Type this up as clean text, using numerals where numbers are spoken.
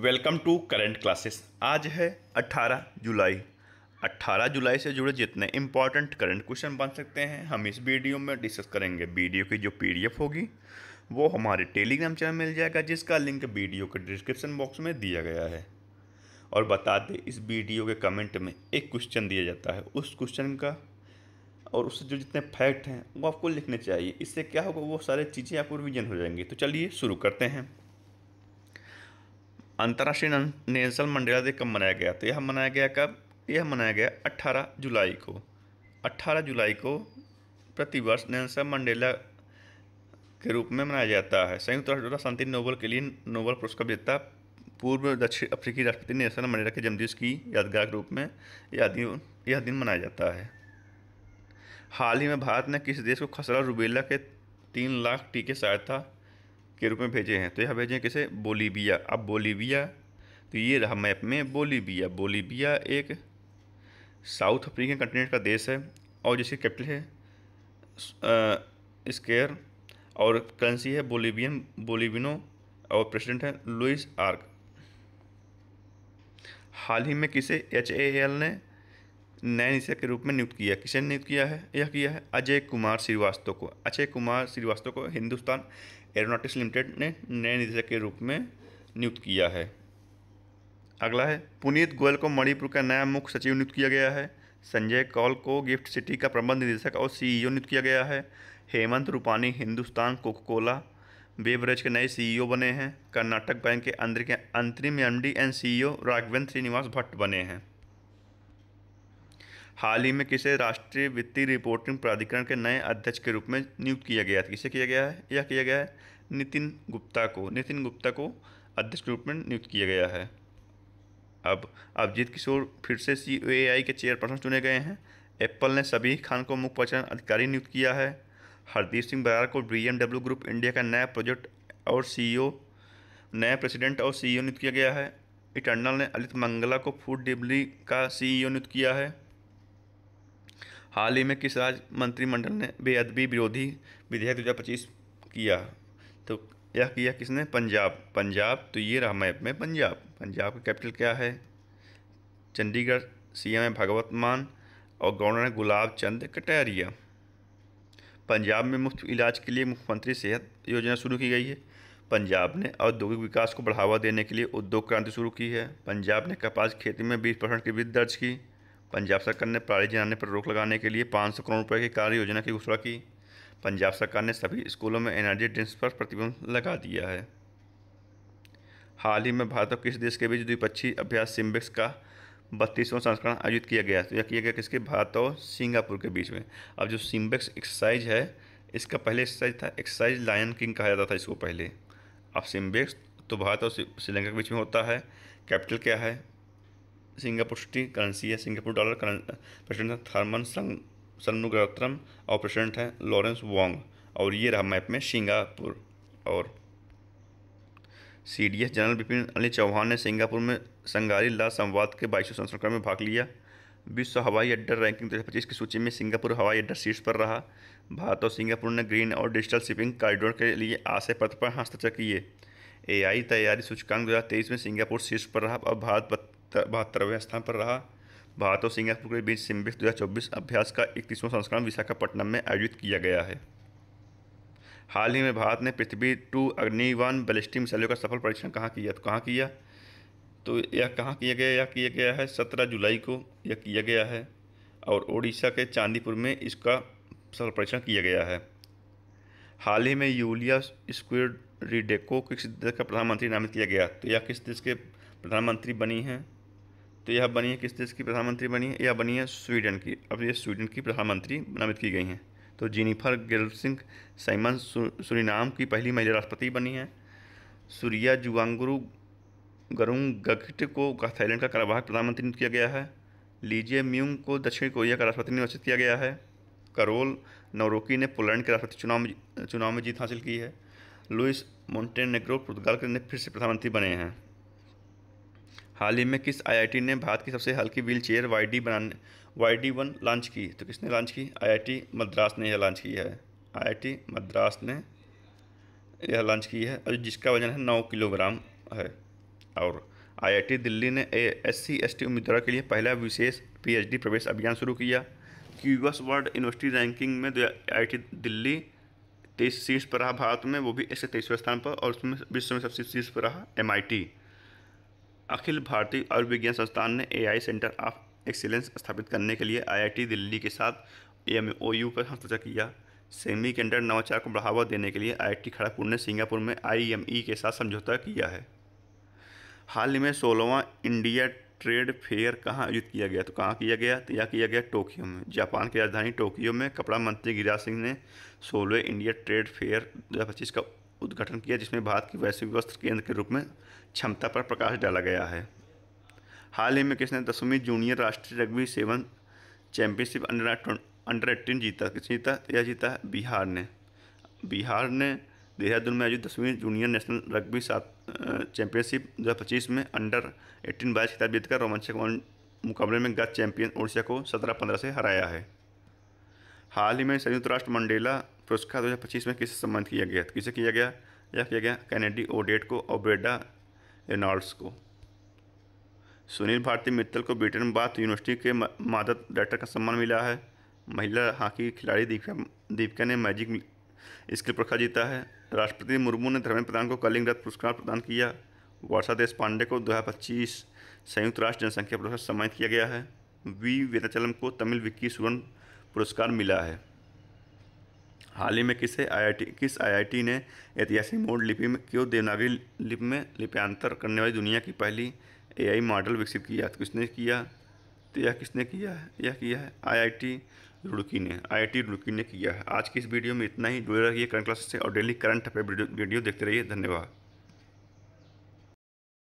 Welcome to current classes. आज है 18 जुलाई। 18 जुलाई से जुड़े जितने इम्पॉर्टेंट करंट क्वेश्चन बन सकते हैं हम इस वीडियो में डिस्कस करेंगे। वीडियो की जो पीडीएफ होगी वो हमारे टेलीग्राम चैनल मिल जाएगा, जिसका लिंक वीडियो के डिस्क्रिप्शन बॉक्स में दिया गया है। और बता दें, इस वीडियो के कमेंट में एक क्वेश्चन दिया जाता है, उस क्वेश्चन का और उससे जो जितने फैक्ट हैं वो आपको लिखने चाहिए। इससे क्या होगा, वो सारी चीज़ें आपको रिविजन हो जाएंगी। तो चलिए शुरू करते हैं। अंतर्राष्ट्रीय नेल्सन मंडेला डे कब मनाया गया? तो यह मनाया गया कब? यह मनाया गया 18 जुलाई को। 18 जुलाई को प्रतिवर्ष नेल्सन मंडेला के रूप में मनाया जाता है। संयुक्त राष्ट्र द्वारा शांति नोबेल के लिए नोबेल पुरस्कार विजेता पूर्व दक्षिण अफ्रीकी राष्ट्रपति नेल्सन मंडेला के जन्मदिवस की यादगार के रूप में यह दिन मनाया जाता है। हाल ही में भारत ने किस देश को खसरा रूबेला के 3 लाख टीके सहायता के रूप में भेजे हैं? तो यह भेजे हैं किसे? बोलीविया। अब बोलीविया, तो ये रहा मैप में बोलीविया। बोलीविया एक साउथ अफ्रीकन कंटिनेंट का देश है और जिसकी कैपिटल है स्केयर और करेंसी है बोलीविनो और प्रेसिडेंट है लुइस आर्क। हाल ही में किसे HAL ने नए निदेशक के रूप में नियुक्त किया? किसे नियुक्त किया है? यह किया है अजय कुमार श्रीवास्तव को। अजय कुमार श्रीवास्तव को हिंदुस्तान एरोनॉटिक्स लिमिटेड ने नए निदेशक के रूप में नियुक्त किया है। अगला है पुनीत गोयल को मणिपुर का नया मुख्य सचिव नियुक्त किया गया है। संजय कौल को गिफ्ट सिटी का प्रबंध निदेशक और CEO नियुक्त किया गया है। Hemant Rupani Hindustan Coca Cola beverage के नए CEO बने हैं। कर्नाटक बैंक के अंतरिम MD and CEO Raghavendra Srinivas Bhat बने हैं। हाल ही में किसे राष्ट्रीय वित्तीय रिपोर्टिंग प्राधिकरण के नए अध्यक्ष के रूप में नियुक्त किया गया? किसे किया गया है? यह किया गया है नितिन गुप्ता को। नितिन गुप्ता को अध्यक्ष के रूप में नियुक्त किया गया है। अब अभिजीत किशोर फिर से COAI के चेयरपर्सन चुने गए हैं। एप्पल ने सभी खान को मुख्य परिचालन अधिकारी नियुक्त किया है। हरदीप सिंह बरार को BMW ग्रुप इंडिया का नया प्रोजेक्ट और नया प्रेसिडेंट और CEO नियुक्त किया गया है। इटर्नल ने अलित मंगला को फूड डिलीवरी का CEO नियुक्त किया है। हाल ही में किस राज्य मंत्रिमंडल ने बेअदबी विरोधी विधेयक 2025 किया? तो यह किया किसने? पंजाब। पंजाब, तो ये रहा मैप में पंजाब। पंजाब की कैपिटल क्या है? चंडीगढ़। CM है भगवत मान और गवर्नर है गुलाब चंद कटारिया। पंजाब में मुफ्त इलाज के लिए मुख्यमंत्री सेहत योजना शुरू की गई है। पंजाब ने औद्योगिक विकास को बढ़ावा देने के लिए उद्योग क्रांति शुरू की है। पंजाब ने कपास की खेती में 20% की वृद्धि दर्ज की। पंजाब सरकार ने पराली जलाने पर रोक लगाने के लिए 500 करोड़ रुपए की कार्य योजना की घोषणा की। पंजाब सरकार ने सभी स्कूलों में एनर्जी ड्रिंक्स पर प्रतिबंध लगा दिया है। हाल ही में भारत और किस देश के बीच द्विपक्षीय अभ्यास सिम्बेक्स का 32वां संस्करण आयोजित किया गया? तो यह किया गया किसके? भारत और सिंगापुर के बीच में। अब जो सिम्बेक्स एक्सरसाइज है, इसका पहले एक्सरसाइज था एक्सरसाइज लायन किंग कहा जाता था इसको पहले। अब सिम्बेक्स तो भारत और श्रीलंका के बीच में होता है। कैपिटल क्या है? Singapore city. करेंसी है सिंगापुर डॉलर। प्रेसिडेंट है थर्मन सन्मुगारत्नम और प्रेसिडेंट है लॉरेंस वोंग। और ये रहा मैप में सिंगापुर। और CDS जनरल बिपिन अली चौहान ने सिंगापुर में संगारी ला संवाद के 22वें संस्करण में भाग लिया। विश्व हवाई अड्डा रैंकिंग 2025 की सूची में सिंगापुर हवाई अड्डा शीर्ष पर रहा। भारत और सिंगापुर ने ग्रीन और डिजिटल शिपिंग कॉरिडोर के लिए आशय पत्र पर हस्ताक्षर किए। AI तैयारी सूचकांक 2023 में सिंगापुर शीर्ष पर रहा और भारत 72वें स्थान पर रहा। भारत और सिंगापुर के बीच सिम्बेक्स 2024 अभ्यास का 31वां संस्करण विशाखापट्टनम में आयोजित किया गया है। हाल ही में भारत ने पृथ्वी 2 अग्नि-1 बैलिस्टिक मिसाइलों का सफल परीक्षण कहाँ किया? तो कहाँ किया? तो यह कहाँ किया गया? यह किया गया है 17 जुलाई को यह किया गया है और ओडिशा के चांदीपुर में इसका सफल परीक्षण किया गया है। हाल ही में यूलिया स्क्विडरिडेको को किस देश का प्रधानमंत्री नामित किया गया? तो यह किस देश के प्रधानमंत्री बनी हैं? तो यह बनी है किस देश की प्रधानमंत्री बनी है? यह बनी है स्वीडन की। अब ये स्वीडन की प्रधानमंत्री नामित की गई हैं। तो जेनिफर गेल्सिंग साइमन सूरीनाम की पहली महिला राष्ट्रपति बनी है। सूर्या जुवांगुरु गरुंगगट को थाईलैंड का कार्यवाहक प्रधानमंत्री नियुक्त किया गया है। लीजे म्यूंग को दक्षिण कोरिया का राष्ट्रपति निर्वाचित किया गया है। करोल नौरोकी ने पोलैंड के राष्ट्रपति चुनाव में जीत हासिल की है। लुइस मोंटेनेग्रो पुर्तगाल के फिर से प्रधानमंत्री बने हैं। हाल ही में किस IIT ने भारत की सबसे हल्की व्हील चेयर YD1 लॉन्च की? तो किसने लॉन्च की? IIT मद्रास ने यह लॉन्च की है। IIT मद्रास ने यह लॉन्च की है और जिसका वजन है 9 किलोग्राम है। और आईआईटी दिल्ली ने SC/ST उम्मीदवारों के लिए पहला विशेष PhD प्रवेश अभियान शुरू किया। क्यूबस वर्ल्ड यूनिवर्सिटी रैंकिंग में आईआईटी दिल्ली 23 शीर्ष पर रहा भारत में, वो भी 123वें स्थान पर, और उसमें विश्व में सबसे शीर्ष पर रहा MIT। अखिल भारतीय आयुर्विज्ञान संस्थान ने AI सेंटर ऑफ एक्सीलेंस स्थापित करने के लिए आईआईटी दिल्ली के साथ MOU पर हस्ताक्षर किया। सेमीकंडक्टर नवाचार को बढ़ावा देने के लिए IIT खड़गपुर ने सिंगापुर में IME के साथ समझौता किया है। हाल ही में 16वां इंडिया ट्रेड फेयर कहाँ आयोजित किया गया? तो कहाँ किया गया? तो यह किया गया टोक्यो में। जापान की राजधानी टोक्यो में कपड़ा मंत्री गिरिराज सिंह ने 16वें इंडिया ट्रेड फेयर 2025 का उद्घाटन किया, जिसमें भारत की वैश्विक वस्त्र केंद्र के रूप में क्षमता पर प्रकाश डाला गया है। हाल ही में किसने 10वीं जूनियर राष्ट्रीय रग्बी 7 चैंपियनशिप अंडर 18 जीता? किसने जीता? यह जीता है बिहार ने देहरादून में आयोजित 10वीं जूनियर नेशनल रग्बी 7 चैंपियनशिप 2025 में अंडर 18 बाईस खिताब जीतकर रोमांचक मुकाबले में गत चैंपियन ओडिशा को 17-15 से हराया है। हाल ही में संयुक्त राष्ट्र मंडेला पुरस्कार 2025 में किसे सम्मानित किया गया? किसे किया गया? यह किया गया कैनेडी ओडेट को और ब्रेडा रेनॉल्ड्स को। सुनील भारती मित्तल को ब्रिटेन बाथ यूनिवर्सिटी के मादक डायरेक्टर का सम्मान मिला है। महिला हॉकी खिलाड़ी दीपिका ने मैजिक स्किल पुरस्कार जीता है। राष्ट्रपति मुर्मू ने धर्मेंद्र प्रधान को कलिंग रत्न पुरस्कार प्रदान किया। वर्षा देश पांडे को 2025 संयुक्त राष्ट्र जनसंख्या पुरस्कार सम्मानित किया गया है। वी वेदाचलम को तमिल विक्की सुवर्ण पुरस्कार मिला है। हाल ही में किस आईआईटी ने ऐतिहासिक मोड लिपि में देवनागरी लिपि में लिप्यांतर करने वाली दुनिया की पहली AI मॉडल विकसित किया? तो किसने किया? तो यह किसने किया है? यह किया है IIT रुड़की ने किया है। आज की इस वीडियो में इतना ही। जुड़े रहिए करंट क्लासेस से और डेली करंट अफेयर वीडियो देखते रहिए। धन्यवाद।